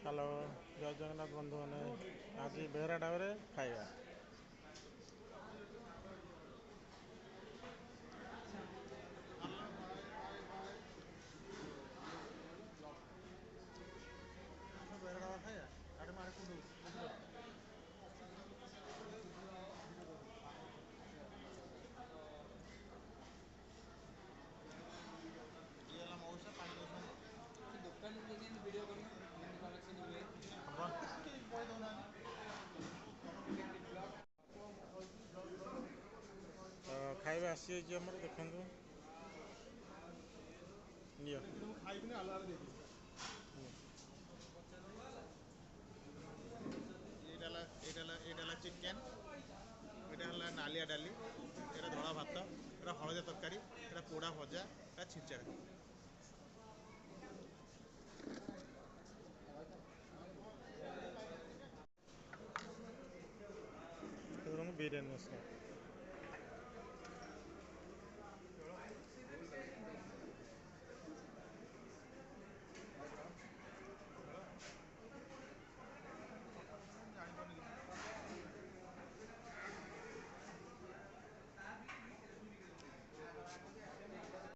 Hello, ଜୟ ଜଗନ୍ନାଥ ବନ୍ଧୁମାନେ। ଆଜି ବେହେରା ଢାବାରେ ଖାଇବା। ବେହେରା ଢାବା ଖାଇବା ଆଡ଼େ ମାଡ଼େ କୁଣ୍ଡଉଛି। ଇଏ ହେଲା ମଉସା ପାଣି ଦଉଛନ୍ତି। ଦୋକାନକୁ ଯାଇକି ଭିଡ଼ିଓ କରୁନ, କେମିତି କଲେକ୍ସନ୍ ହୁଏ। ଖାଇବା ଆସିଯାଇଛି ଆମର, ଦେଖନ୍ତୁ। ନିଅ ଖାଇବିନି ଆଲାରା ଦେଇଦେବି। ଏଇଟା ହେଲା ଚିକେନ୍, ଏଇଟା ହେଲା ନାଲିଆ ଡାଲି, ଏଇଟା ଧଳା ଭାତ, ଏଇଟା ହଳଦିଆ ତରକାରୀ, ଏଇଟା ପୋଡ଼ା ଭଜା, ଏଇଟା ଛିଞ୍ଚେଡ଼ା। ବିରିୟାନୀ ମସଲା।